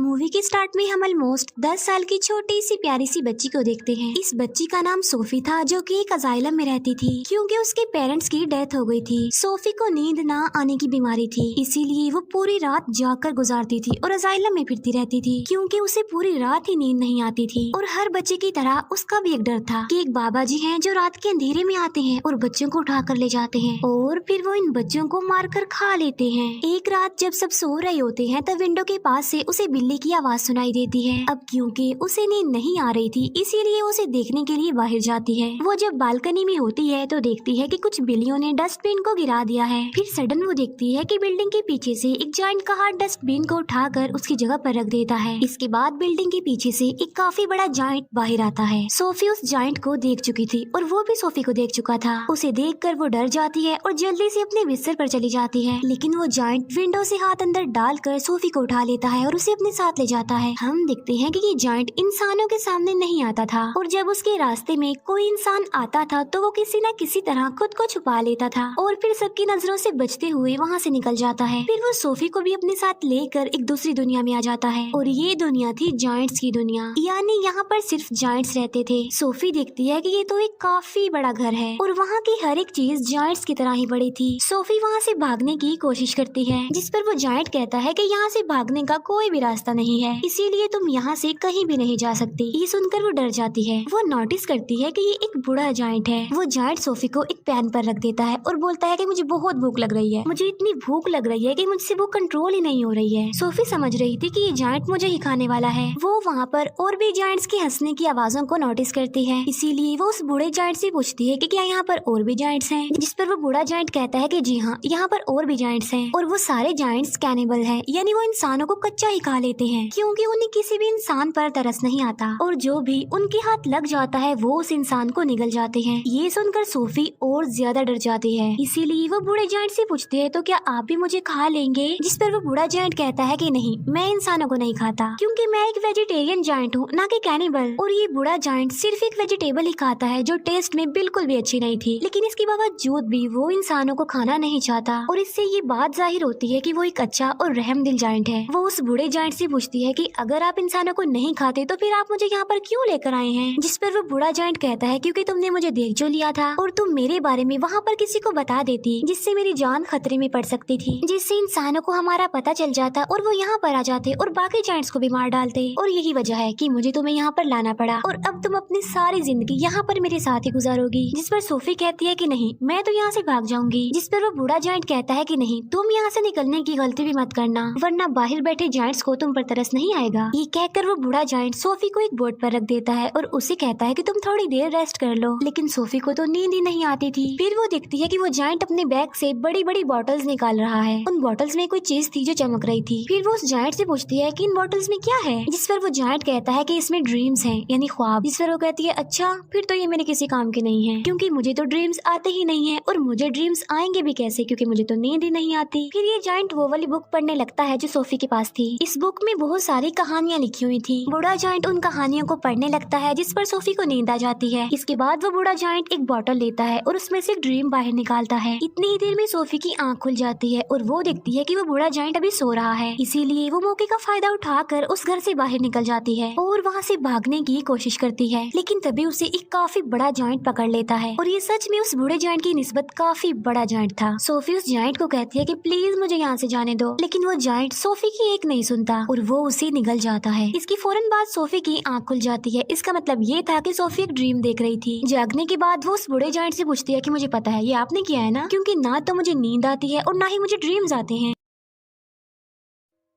Movie के start में हम ऑलमोस्ट 10 साल की छोटी सी प्यारी सी बच्ची को देखते हैं। इस बच्ची का नाम सोफी था, जो कि एक अजाइलम में रहती थी क्योंकि उसके पेरेंट्स की डेथ हो गई थी। सोफी को नींद ना आने की बीमारी थी, इसीलिए वो पूरी रात जाकर गुजारती थी और अजाइलम में फिरती रहती थी क्योंकि उसे पूरी रात ही नींद नहीं आती थी। और हर बच्चे की तरह उसका भी एक डर था कि एक बाबा जी हैं जो रात के अंधेरे में आते हैं और बच्चों को उठा कर ले जाते हैं और फिर वो इन बच्चों को मार कर खा लेते हैं। एक रात जब सब सो रहे होते हैं तब विंडो के पास से उसे बिल्ली की आवाज सुनाई देती है। अब क्योंकि उसे नींद नहीं आ रही थी इसीलिए उसे देखने के लिए बाहर जाती है। वो जब बालकनी में होती है तो देखती है कि कुछ बिल्लियों ने डस्टबिन को गिरा दिया है। फिर सडन वो देखती है कि बिल्डिंग के पीछे से एक जायंट का हाथ डस्टबिन को उठाकर उसकी जगह पर रख देता है। इसके बाद बिल्डिंग के पीछे से एक काफी बड़ा जायंट बाहर आता है। सोफी उस जायंट को देख चुकी थी और वो भी सोफी को देख चुका था। उसे देखकर वो डर जाती है और जल्दी से अपने बिस्तर पर चली जाती है, लेकिन वो जायंट विंडो से हाथ अंदर डालकर सोफी को उठा लेता है और उसे अपने साथ ले जाता है। हम देखते हैं कि ये जायंट इंसानों के सामने नहीं आता था और जब उसके रास्ते में कोई इंसान आता था तो वो किसी न किसी तरह खुद को छुपा लेता था और फिर सबकी नजरों से बचते हुए वहाँ से निकल जाता है। फिर वो सोफी को भी अपने साथ लेकर एक दूसरी दुनिया में आ जाता है और ये दुनिया थी जायंट्स की दुनिया, यानी यहाँ पर सिर्फ जायंट्स रहते थे। सोफी देखती है कि ये तो एक काफी बड़ा घर है और वहाँ की हर एक चीज जायंट्स की तरह ही बड़ी थी। सोफी वहाँ से भागने की कोशिश करती है, जिस पर वो जायंट कहता है कि यहाँ से भागने का कोई भी रास्ता नहीं है, इसीलिए तुम यहाँ से कहीं भी नहीं जा सकती। ये सुनकर वो डर जाती है। वो नोटिस करती है कि ये एक बूढ़ा जायंट है। वो जायंट सोफी को एक पैन पर रख देता है और बोलता है कि मुझे बहुत भूख लग रही है, मुझे इतनी भूख लग रही है कि मुझसे वो कंट्रोल ही नहीं हो रही है। सोफी समझ रही थी कि ये जायंट मुझे ही खाने वाला है। वो वहाँ पर और भी जायंट्स के हंसने की आवाजों को नोटिस करती है, इसीलिए वो उस बूढ़े जायंट से पूछती है कि क्या यहाँ पर और भी जायंट्स हैं, जिस पर वो बूढ़ा जायंट कहता है कि जी हाँ, यहाँ पर और भी जायंट्स हैं और वो सारे जायंट्स कैनिबल हैं, यानी वो इंसानों को कच्चा ही खा लेते हैं क्योंकि उन्हें किसी भी इंसान पर तरस नहीं आता और जो भी उनके हाथ लग जाता है वो उस इंसान को निगल जाते हैं। ये सुनकर सोफी और ज्यादा डर जाती है, इसीलिए वो बूढ़े जायंट से पूछती है तो क्या आप भी मुझे खा लेंगे, जिस पर वो बूढ़ा जायंट कहता है कि नहीं, मैं इंसानों को नहीं खाता क्योंकि मैं एक वेजिटेरियन जायंट हूँ, ना कि कैनिबल। और ये बूढ़ा जायंट सिर्फ एक वेजिटेबल ही खाता है जो टेस्ट में बिल्कुल भी अच्छी नहीं थी, लेकिन इसके बावजूद भी वो इंसानों को खाना नहीं चाहता और इससे ये बात जाहिर होती है कि वो एक अच्छा और रहमदिल जायंट है। वो उस बूढ़े जायंट से पूछती है कि अगर आप इंसानों को नहीं खाते तो फिर आप मुझे यहाँ पर क्यों लेकर आए हैं, जिस पर वो बूढ़ा जायंट कहता है क्योंकि तुमने मुझे देख जो लिया था और तुम मेरे बारे में वहाँ पर किसी को बता देती जिससे मेरी जान खतरे में पड़ सकती थी, जिससे इंसानों को हमारा पता चल जाता और वो यहाँ पर आ जाते और बाकी जायंट्स को भी मार डालते और यही वजह है कि मुझे तुम्हें यहाँ पर लाना पड़ा और अब तुम अपनी सारी जिंदगी यहाँ पर मेरे साथ ही गुजारोगी। जिस पर सोफी कहती है कि नहीं, मैं तो यहाँ से भाग जाऊंगी, जिस पर वो बूढ़ा जायंट कहता है कि नहीं, तुम यहाँ से निकलने की गलती भी मत करना वरना बाहर बैठे जायंट्स को तुम पर तरस नहीं आएगा। ये कहकर वो बूढ़ा जायंट सोफी को एक बोर्ड पर रख देता है और उसे कहता है कि तुम थोड़ी देर रेस्ट कर लो, लेकिन सोफी को तो नींद ही नहीं आती थी। फिर वो देखती है कि वो जायंट अपने बैग से बड़ी बड़ी बॉटल्स निकाल रहा है। उन बॉटल्स में कोई चीज थी जो चमक रही थी। फिर वो उस जायंट से पूछती है कि इन बॉटल्स में क्या है, जिस पर वो जायंट कहता है कि इसमें ड्रीम्स हैं, यानी ख्वाब। जिस पर वो कहती है अच्छा, फिर तो ये मेरे किसी काम के नहीं है क्योंकि मुझे तो ड्रीम्स आते ही नहीं है और मुझे ड्रीम्स आएंगे भी कैसे क्योंकि मुझे तो नींद ही नहीं आती। फिर ये जायंट वो वाली बुक पढ़ने लगता है जो सोफी के पास थी। इस बुक में बहुत सारी कहानियाँ लिखी हुई थी। बूढ़ा जायंट उन कहानियों को पढ़ने लगता है जिस पर सोफी को नींद आ जाती है। इसके बाद वो बूढ़ा जायंट एक बॉटल लेता है और उसमें से ड्रीम बाहर निकालता है। इतनी ही देर में सोफी की आंख खुल जाती है और वो देखती है कि वो बूढ़ा जायंट अभी सो रहा है, इसीलिए वो मौके का फायदा उठाकर उस घर से बाहर निकल जाती है और वहाँ से भागने की कोशिश करती है, लेकिन तभी उसे एक काफी बड़ा जायंट पकड़ लेता है और ये सच में उस बूढ़े जायंट की निस्बत काफी बड़ा जायंट था। सोफी उस जायंट को कहती है कि प्लीज मुझे यहाँ से जाने दो, लेकिन वो जायंट सोफी की एक नहीं सुनता और वो उसे निगल जाता है। इसकी फौरन बाद सोफी की आंख खुल जाती है। इसका मतलब ये था कि सोफी एक ड्रीम देख रही थी। जागने के बाद वो उस बूढ़े जायंट से पूछती है कि मुझे पता है ये आपने किया है ना, क्योंकि ना तो मुझे नींद आती है और ना ही मुझे ड्रीम्स आते हैं,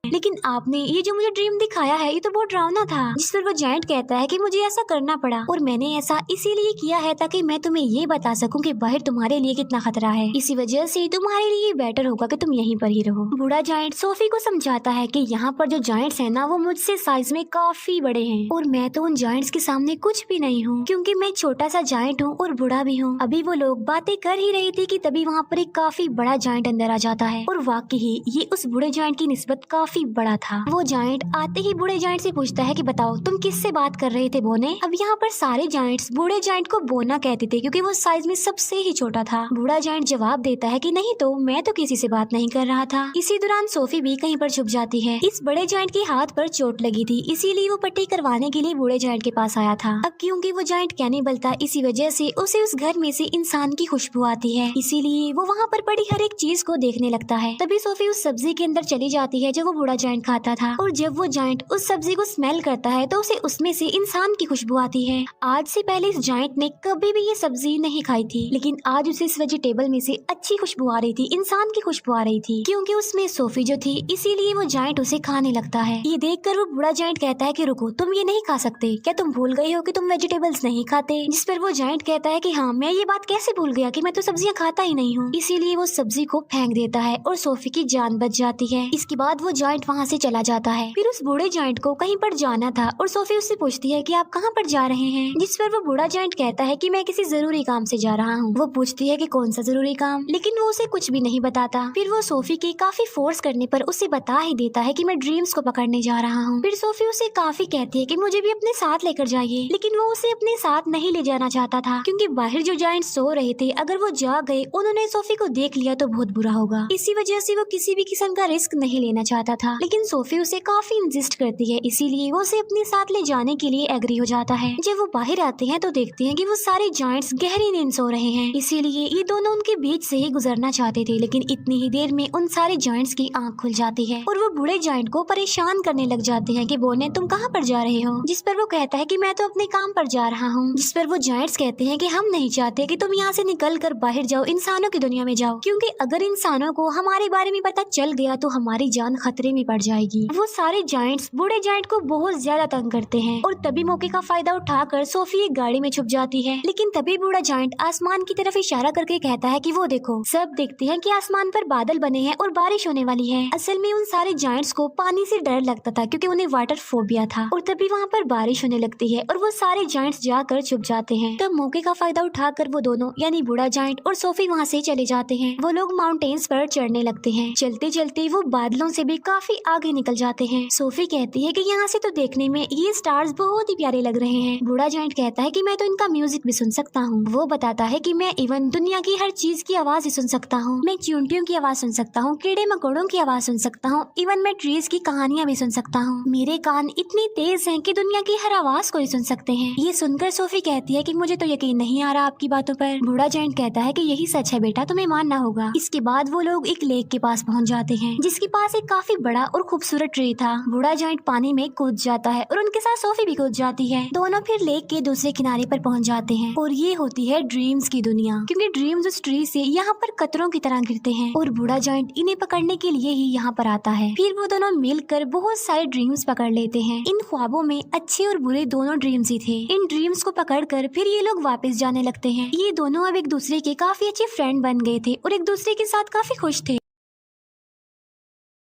लेकिन आपने ये जो मुझे ड्रीम दिखाया है ये तो बहुत डरावना था। जिस पर वो जायंट कहता है कि मुझे ऐसा करना पड़ा और मैंने ऐसा इसीलिए किया है ताकि मैं तुम्हें ये बता सकूं कि बाहर तुम्हारे लिए कितना खतरा है, इसी वजह से तुम्हारे लिए बेटर होगा कि तुम यहीं पर ही रहो। बूढ़ा जायंट सोफी को समझाता है कि यहाँ पर जो जायंट्स है ना वो मुझसे साइज में काफी बड़े हैं और मैं तो उन जायंट्स के सामने कुछ भी नहीं हूँ क्योंकि मैं छोटा सा जायंट हूँ और बूढ़ा भी हूँ। अभी वो लोग बातें कर ही रही थी कि तभी वहाँ पर एक काफी बड़ा जायंट अंदर आ जाता है और वाकई ही ये उस बूढ़े जायंट की निस्बत काफी बड़ा था। वो जायंट आते ही बूढ़े जायंट से पूछता है कि बताओ तुम किससे बात कर रहे थे बोने। अब यहाँ पर सारे जायंट्स बूढ़े जायंट को बोना कहते थे क्योंकि वो साइज में सबसे ही छोटा था। बूढ़ा जायंट जवाब देता है कि नहीं तो मैं तो किसी से बात नहीं कर रहा था। इसी दौरान सोफी भी कहीं पर छुप जाती है। इस बड़े जायंट के हाथ पर चोट लगी थी, इसीलिए वो पट्टी करवाने के लिए बूढ़े जायंट के पास आया था। अब क्योंकि वो जायंट कैनिबल था, इसी वजह से उसे उस घर में से इंसान की खुशबू आती है, इसीलिए वो वहाँ पर पड़ी हर एक चीज को देखने लगता है। तभी सोफी उस सब्जी के अंदर चली जाती है जो वो बूढ़ा जायंट खाता था, और जब वो जायंट उस सब्जी को स्मेल करता है तो उसे उसमें से इंसान की खुशबू आती है। आज से पहले इस जायंट ने कभी भी ये सब्जी नहीं खाई थी, लेकिन आज उसे इस वेजिटेबल में से अच्छी खुशबू आ रही थी, इंसान की खुशबू आ रही थी, क्योंकि उसमें सोफी जो थी, इसीलिए वो जायंट उसे खाने लगता है। ये देखकर वो बूढ़ा जायंट कहता है कि रुको, तुम ये नहीं खा सकते, क्या तुम भूल गए हो कि तुम वेजिटेबल्स नहीं खाते। जिस पर वो जायंट कहता है कि हाँ, मैं ये बात कैसे भूल गया कि मैं तो सब्जियां खाता ही नहीं हूँ। इसीलिए वो सब्जी को फेंक देता है और सोफी की जान बच जाती है। इसके बाद वो जायंट वहाँ से चला जाता है। फिर उस बूढ़े जायंट को कहीं पर जाना था और सोफी उससे पूछती है कि आप कहाँ पर जा रहे हैं। जिस पर वो बूढ़ा जायंट कहता है कि मैं किसी जरूरी काम से जा रहा हूँ। वो पूछती है कि कौन सा जरूरी काम, लेकिन वो उसे कुछ भी नहीं बताता। फिर वो सोफी के काफी फोर्स करने पर उसे बता ही देता है कि मैं ड्रीम्स को पकड़ने जा रहा हूँ। फिर सोफी उसे काफी कहती है कि मुझे भी अपने साथ लेकर जाइए, लेकिन वो उसे अपने साथ नहीं ले जाना चाहता था, क्योंकि बाहर जो जायंट सो रहे थे, अगर वो जाग गए, उन्होंने सोफी को देख लिया तो बहुत बुरा होगा। इसी वजह से वो किसी भी किस्म का रिस्क नहीं लेना चाहता था, लेकिन सोफी उसे काफी इंसिस्ट करती है, इसीलिए वो उसे अपने साथ ले जाने के लिए एग्री हो जाता है। जब वो बाहर आते हैं तो देखते हैं कि वो सारे जायंट्स गहरी नींद सो रहे हैं, इसीलिए ये दोनों उनके बीच से ही गुजरना चाहते थे, लेकिन इतनी ही देर में उन सारे जायंट्स की आंख खुल जाती है और वो बूढ़े जायंट को परेशान करने लग जाते हैं कि बोने तुम कहाँ पर जा रहे हो। जिस पर वो कहता है कि मैं तो अपने काम पर जा रहा हूँ। जिस पर वो जायंट्स कहते हैं कि हम नहीं चाहते कि तुम यहाँ से निकल कर बाहर जाओ, इंसानों की दुनिया में जाओ, क्योंकि अगर इंसानों को हमारे बारे में पता चल गया तो हमारी जान खतरे में पड़ जाएगी। वो सारे जायंट्स बूढ़े जायंट को बहुत ज्यादा तंग करते हैं और तभी मौके का फायदा उठाकर सोफी एक गाड़ी में छुप जाती है। लेकिन तभी बूढ़ा जायंट आसमान की तरफ इशारा करके कहता है कि वो देखो। सब देखते हैं कि आसमान पर बादल बने हैं और बारिश होने वाली है। असल में उन सारे जायंट्स को पानी से डर लगता था क्योंकि उन्हें वाटर फोबिया था, और तभी वहाँ पर बारिश होने लगती है और वो सारे जायंट्स जाकर छुप जाते हैं। तब मौके का फायदा उठाकर वो दोनों यानी बूढ़ा जायंट और सोफी वहाँ से चले जाते हैं। वो लोग माउंटेन्स पर चढ़ने लगते हैं। चलते चलते वो बादलों से भी काफी आगे निकल जाते हैं। सोफी कहती है कि यहाँ से तो देखने में ये स्टार्स बहुत ही प्यारे लग रहे हैं। बूढ़ा जायंट कहता है कि मैं तो इनका म्यूजिक भी सुन सकता हूँ। वो बताता है कि मैं इवन दुनिया की हर चीज की आवाज ही सुन सकता हूँ। मैं चींटियों की आवाज सुन सकता हूँ, कीड़े मकोड़ों की आवाज सुन सकता हूँ, इवन मैं ट्रीज की कहानियाँ भी सुन सकता हूँ। मेरे कान इतनी तेज हैं कि दुनिया की हर आवाज को ही सुन सकते हैं। ये सुनकर सोफी कहती है कि मुझे तो यकीन नहीं आ रहा आपकी बातों पर। बूढ़ा जायंट कहता है कि यही सच है बेटा, तुम्हें मानना होगा। इसके बाद वो लोग एक लेक के पास पहुँच जाते हैं, जिसके पास एक काफी बड़ा और खूबसूरत ट्री था। बूढ़ा जायंट पानी में कूद जाता है और उनके साथ सोफी भी कूद जाती है। दोनों फिर लेक के दूसरे किनारे पर पहुँच जाते हैं और ये होती है ड्रीम्स की दुनिया, क्योंकि ड्रीम्स उस ट्री से यहाँ पर कतरों की तरह गिरते हैं और बूढ़ा जायंट इन्हें पकड़ने के लिए ही यहाँ पर आता है। फिर वो दोनों मिलकर बहुत सारे ड्रीम्स पकड़ लेते हैं। इन ख्वाबों में अच्छे और बुरे दोनों ड्रीम्स ही थे। इन ड्रीम्स को पकड़कर फिर ये लोग वापस जाने लगते हैं। ये दोनों अब एक दूसरे के काफी अच्छे फ्रेंड बन गए थे और एक दूसरे के साथ काफी खुश थे।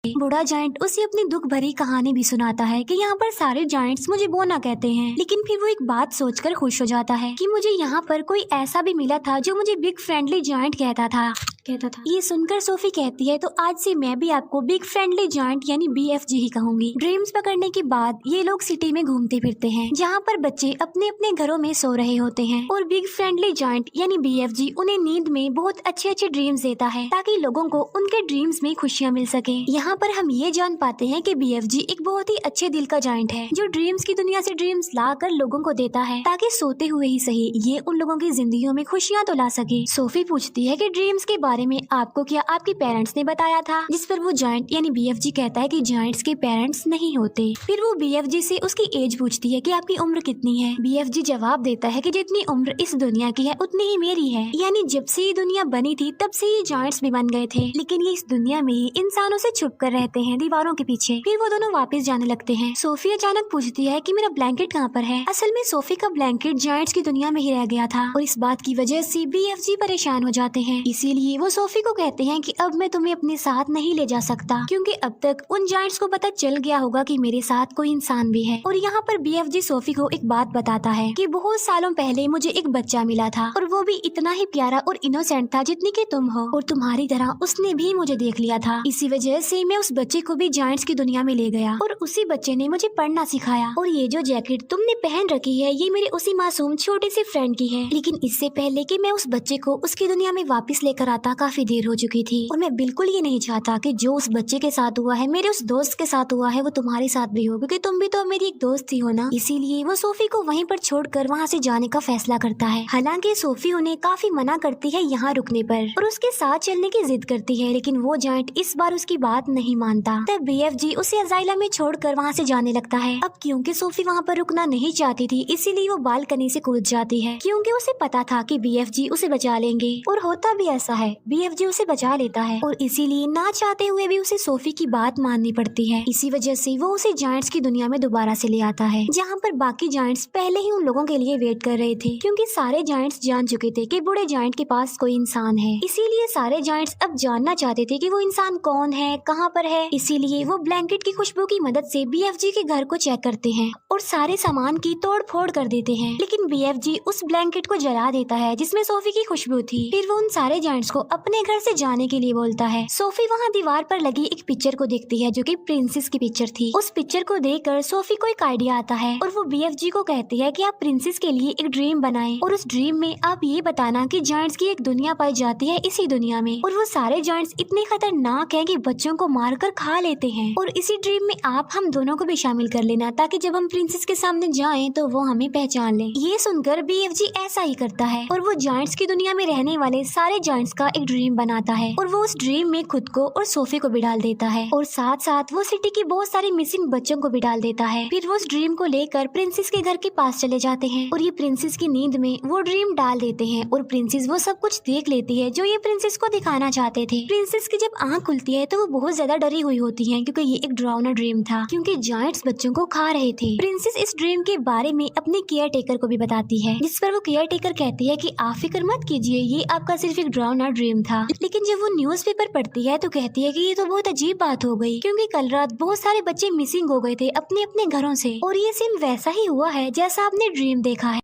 बूढ़ा जायंट उसे अपनी दुख भरी कहानी भी सुनाता है कि यहाँ पर सारे जायंट्स मुझे बोना कहते हैं, लेकिन फिर वो एक बात सोचकर खुश हो जाता है कि मुझे यहाँ पर कोई ऐसा भी मिला था जो मुझे बिग फ्रेंडली जायंट कहता था। ये सुनकर सोफी कहती है तो आज से मैं भी आपको बिग फ्रेंडली जायंट यानी BFG ही कहूंगी। ड्रीम्स पकड़ने के बाद ये लोग सिटी में घूमते फिरते हैं, जहाँ पर बच्चे अपने अपने घरों में सो रहे होते हैं और बिग फ्रेंडली जायंट यानी BFG उन्हें नींद में बहुत अच्छे अच्छे ड्रीम्स देता है ताकि लोगों को उनके ड्रीम्स में खुशियाँ मिल सके। यहाँ पर हम ये जान पाते हैं कि BFG एक बहुत ही अच्छे दिल का जायंट है जो ड्रीम्स की दुनिया से ड्रीम्स ला कर लोगों को देता है ताकि सोते हुए ही सही ये उन लोगों की जिंदगियों में खुशियाँ तो ला सके। सोफी पूछती है कि ड्रीम्स के बारे में आपको क्या आपके पेरेंट्स ने बताया था, जिस पर वो जायंट यानी BFG कहता है कि जायंट्स के पेरेंट्स नहीं होते। फिर वो BFG से उसकी एज पूछती है कि आपकी उम्र कितनी है। BFG जवाब देता है कि जितनी उम्र इस दुनिया की है उतनी ही मेरी है, यानी जब से ये दुनिया बनी थी तब से ये जायंट्स भी बन गए थे, लेकिन ये इस दुनिया में ही इंसानों से छुप कर रहते हैं दीवारों के पीछे। फिर वो दोनों वापस जाने लगते हैं। सोफी अचानक पूछती है कि मेरा ब्लैंकेट कहाँ पर है। असल में सोफी का ब्लैंकेट जायंट्स की दुनिया में ही रह गया था और इस बात की वजह से BFG परेशान हो जाते हैं, इसीलिए वो सोफी को कहते हैं कि अब मैं तुम्हें अपने साथ नहीं ले जा सकता, क्योंकि अब तक उन जायंट्स को पता चल गया होगा कि मेरे साथ कोई इंसान भी है। और यहाँ पर BFG सोफी को एक बात बताता है कि बहुत सालों पहले मुझे एक बच्चा मिला था और वो भी इतना ही प्यारा और इनोसेंट था जितनी कि तुम हो, और तुम्हारी तरह उसने भी मुझे देख लिया था। इसी वजह से मैं उस बच्चे को भी जायंट्स की दुनिया में ले गया और उसी बच्चे ने मुझे पढ़ना सिखाया। और ये जो जैकेट तुमने पहन रखी है ये मेरे उसी मासूम छोटे से फ्रेंड की है। लेकिन इससे पहले कि मैं उस बच्चे को उसकी दुनिया में वापस लेकर आता काफी देर हो चुकी थी, और मैं बिल्कुल ये नहीं चाहता कि जो उस बच्चे के साथ हुआ है, मेरे उस दोस्त के साथ हुआ है, वो तुम्हारे साथ भी हो, क्योंकि तुम भी तो मेरी एक दोस्त ही हो ना। इसीलिए वो सोफी को वहीं पर छोड़कर वहाँ से जाने का फैसला करता है। हालांकि सोफी उन्हें काफी मना करती है यहाँ रुकने पर और उसके साथ चलने की जिद करती है, लेकिन वो जायंट इस बार उसकी बात नहीं मानता। तब BFG उसे अजाइला में छोड़कर वहाँ से जाने लगता है। अब क्योंकि सोफी वहाँ पर रुकना नहीं चाहती थी, इसीलिए वो बालकनी से कूद जाती है, क्योंकि उसे पता था कि BFG उसे बचा लेंगे। और होता भी ऐसा है, BFG उसे बचा लेता है और इसीलिए ना चाहते हुए भी उसे सोफी की बात माननी पड़ती है। इसी वजह से वो उसे जायंट्स की दुनिया में दोबारा से ले आता है, जहाँ पर बाकी जायंट्स पहले ही उन लोगों के लिए वेट कर रहे थे, क्योंकि सारे जायंट्स जान चुके थे कि बूढ़े जायंट के पास कोई इंसान है। इसीलिए सारे जायंट्स अब जानना चाहते थे कि वो इंसान कौन है, कहाँ पर है। इसीलिए वो ब्लैंकेट की खुशबू की मदद से BFG के घर को चेक करते हैं और सारे सामान की तोड़ फोड़ कर देते हैं। लेकिन BFG उस ब्लैंकेट को जला देता है जिसमें सोफी की खुशबू थी। फिर वो उन सारे जायंट्स को अपने घर से जाने के लिए बोलता है। सोफी वहाँ दीवार पर लगी एक पिक्चर को देखती है जो कि प्रिंसेस की पिक्चर थी। उस पिक्चर को देखकर सोफी को एक आइडिया आता है और वो BFG को कहती है कि आप प्रिंसेस के लिए एक ड्रीम बनाएं और उस ड्रीम में आप ये बताना कि जायंट्स की एक दुनिया पाई जाती है इसी दुनिया में, और वो सारे जायंट्स इतने खतरनाक हैं कि बच्चों को मारकर खा लेते हैं, और इसी ड्रीम में आप हम दोनों को भी शामिल कर लेना ताकि जब हम प्रिंसेस के सामने जाएं तो वो हमें पहचान ले। ये सुनकर BFG ऐसा ही करता है और वो जायंट्स की दुनिया में रहने वाले सारे जायंट्स का एक ड्रीम बनाता है और वो उस ड्रीम में खुद को और सोफी को भी डाल देता है, और साथ साथ वो सिटी की बहुत सारी मिसिंग बच्चों को भी डाल देता है। फिर वो उस ड्रीम को लेकर प्रिंसेस के घर के पास चले जाते हैं और ये प्रिंसेस की नींद में वो ड्रीम डाल देते हैं और प्रिंसेस वो सब कुछ देख लेती है जो ये प्रिंसेस को दिखाना चाहते थे। प्रिंसेस की जब आंख खुलती है तो वो बहुत ज्यादा डरी हुई होती है, क्योंकि ये एक डरावना ड्रीम था, क्योंकि जायंट्स बच्चों को खा रहे थे। प्रिंसेस इस ड्रीम के बारे में अपने केयर टेकर को भी बताती है, जिस पर वो केयर टेकर कहती है कि आप फिक्र मत कीजिए, ये आपका सिर्फ एक डरावना ड्रीम था। लेकिन जब वो न्यूज़पेपर पढ़ती है तो कहती है कि ये तो बहुत अजीब बात हो गई, क्योंकि कल रात बहुत सारे बच्चे मिसिंग हो गए थे अपने अपने घरों से, और ये सेम वैसा ही हुआ है जैसा आपने ड्रीम देखा है।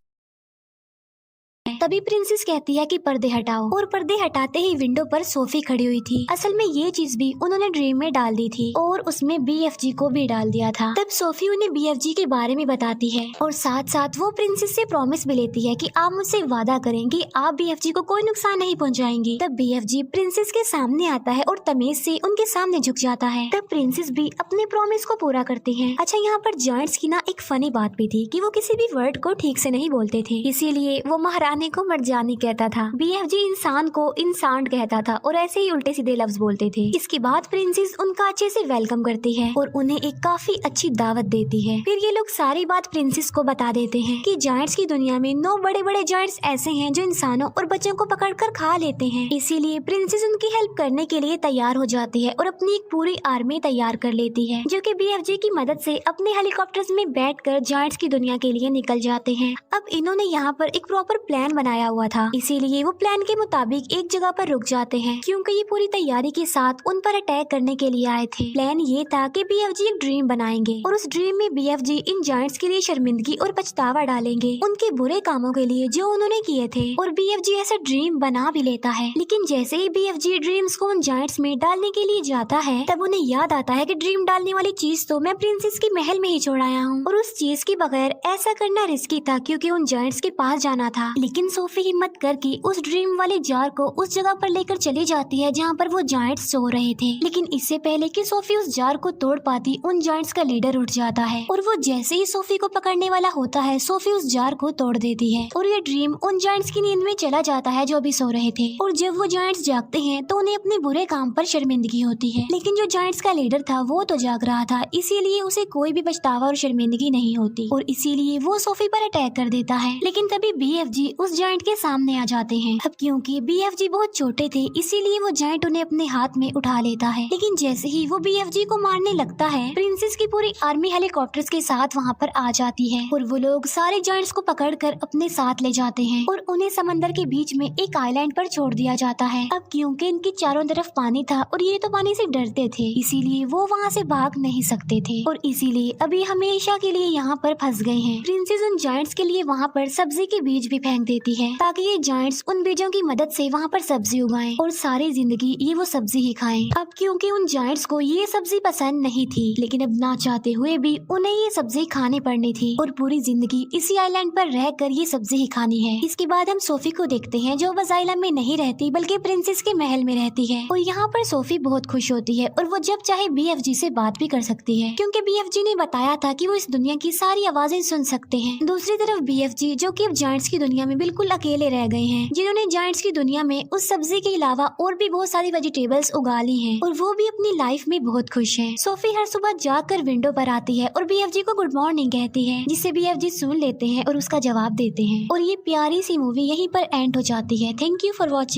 तभी प्रिंसेस कहती है कि पर्दे हटाओ, और पर्दे हटाते ही विंडो पर सोफी खड़ी हुई थी। असल में ये चीज भी उन्होंने ड्रीम में डाल दी थी और उसमें BFG को भी डाल दिया था। तब सोफी उन्हें BFG के बारे में बताती है और साथ साथ वो प्रिंसेस से प्रॉमिस भी लेती है कि आप मुझसे वादा करेंगी आप BFG को कोई नुकसान नहीं पहुंचाएंगी। तब BFG प्रिंसेस के सामने आता है और तमीज से उनके सामने झुक जाता है। तब प्रिंसेस भी अपने प्रॉमिस को पूरा करती है। अच्छा, यहाँ पर जायंट्स की ना एक फनी बात भी थी कि वो किसी भी वर्ड को ठीक से नहीं बोलते थे, इसीलिए वो महारानी को मर्जानी कहता था, BFG इंसान को इंसान कहता था और ऐसे ही उल्टे सीधे लफ्ज बोलते थे। इसके बाद प्रिंसेस उनका अच्छे से वेलकम करती है और उन्हें एक काफी अच्छी दावत देती है। फिर ये लोग सारी बात प्रिंसेस को बता देते हैं कि जायंट्स की दुनिया में 9 बड़े बड़े जायंट्स ऐसे हैं जो इंसानों और बच्चों को पकड़कर खा लेते हैं। इसीलिए प्रिंसेस उनकी हेल्प करने के लिए तैयार हो जाती है और अपनी एक पूरी आर्मी तैयार कर लेती है, जो कि BFG की मदद से अपने हेलीकॉप्टर्स में बैठकर जायंट्स की दुनिया के लिए निकल जाते हैं। अब इन्होंने यहाँ पर एक प्रॉपर प्लान बनाया हुआ था, इसीलिए वो प्लान के मुताबिक एक जगह पर रुक जाते हैं, क्योंकि ये पूरी तैयारी के साथ उन पर अटैक करने के लिए आए थे। प्लान ये था कि BFG एक ड्रीम बनाएंगे और उस ड्रीम में BFG इन जायंट्स के लिए शर्मिंदगी और पछतावा डालेंगे उनके बुरे कामों के लिए जो उन्होंने किए थे, और BFG ऐसा ड्रीम बना भी लेता है। लेकिन जैसे ही BFG ड्रीम्स को उन जायंट्स में डालने के लिए जाता है, तब उन्हें याद आता है कि ड्रीम डालने वाली चीज तो मैं प्रिंसेस की महल में ही छोड़ आया हूँ, और उस चीज के बगैर ऐसा करना रिस्की था क्योंकि उन जायंट्स के पास जाना था। लेकिन सोफी हिम्मत करके उस ड्रीम वाले जार को उस जगह पर लेकर चली जाती है जहाँ पर वो जायंट्स सो रहे थे। लेकिन इससे पहले कि सोफी उस जार को तोड़ पाती, उन जायंट्स का लीडर उठ जाता है और वो जैसे ही सोफी को पकड़ने वाला होता है, सोफी उस जार को तोड़ देती है और ये ड्रीम उन जायंट्स की नींद में चला जाता है जो अभी सो रहे थे। और जब वो जायंट्स जागते हैं तो उन्हें अपने बुरे काम पर शर्मिंदगी होती है, लेकिन जो जायंट्स का लीडर था वो तो जाग रहा था, इसीलिए उसे कोई भी पछतावा और शर्मिंदगी नहीं होती और इसीलिए वो सोफी पर अटैक कर देता है। लेकिन तभी BFG उस उस जायंट के सामने आ जाते हैं। अब क्योंकि BFG बहुत छोटे थे इसीलिए वो जायंट उन्हें अपने हाथ में उठा लेता है, लेकिन जैसे ही वो BFG को मारने लगता है प्रिंसेस की पूरी आर्मी हेलीकॉप्टर्स के साथ वहाँ पर आ जाती है और वो लोग सारे जायंट्स को पकड़कर अपने साथ ले जाते हैं और उन्हें समंदर के बीच में एक आइलैंड पर छोड़ दिया जाता है। अब क्योंकि इनके चारों तरफ पानी था और ये तो पानी से डरते थे इसीलिए वो वहाँ से भाग नहीं सकते थे और इसीलिए अभी हमेशा के लिए यहाँ पर फंस गए हैं। प्रिंसेस उन जायंट्स के लिए वहाँ पर सब्जी के बीज भी फेंक देती है ताकि ये जायंट्स उन बीजों की मदद से वहाँ पर सब्जी उगाएं और सारी जिंदगी ये वो सब्जी ही खाएं। अब क्योंकि उन जायंट्स को ये सब्जी पसंद नहीं थी लेकिन अब ना चाहते हुए भी उन्हें ये सब्जी खानी पड़नी थी और पूरी जिंदगी इसी आइलैंड पर रहकर ये सब्जी ही खानी है। इसके बाद हम सोफी को देखते हैं जो बस आइलैंड में नहीं रहती बल्कि प्रिंसेस के महल में रहती है और यहाँ पर सोफी बहुत खुश होती है और वो जब चाहे BFG से बात भी कर सकती है क्योंकि BFG ने बताया था कि वो इस दुनिया की सारी आवाजें सुन सकते हैं। दूसरी तरफ BFG जो कि अब जायंट्स की दुनिया में बिल्कुल अकेले रह गए हैं, जिन्होंने जायंट्स की दुनिया में उस सब्जी के अलावा और भी बहुत सारी वेजिटेबल्स उगा ली हैं और वो भी अपनी लाइफ में बहुत खुश है। सोफी हर सुबह जाकर विंडो पर आती है और BFG को गुड मॉर्निंग कहती है जिससे BFG सुन लेते हैं और उसका जवाब देते हैं और ये प्यारी सी मूवी यहीं पर एंड हो जाती है। Thank you for watching.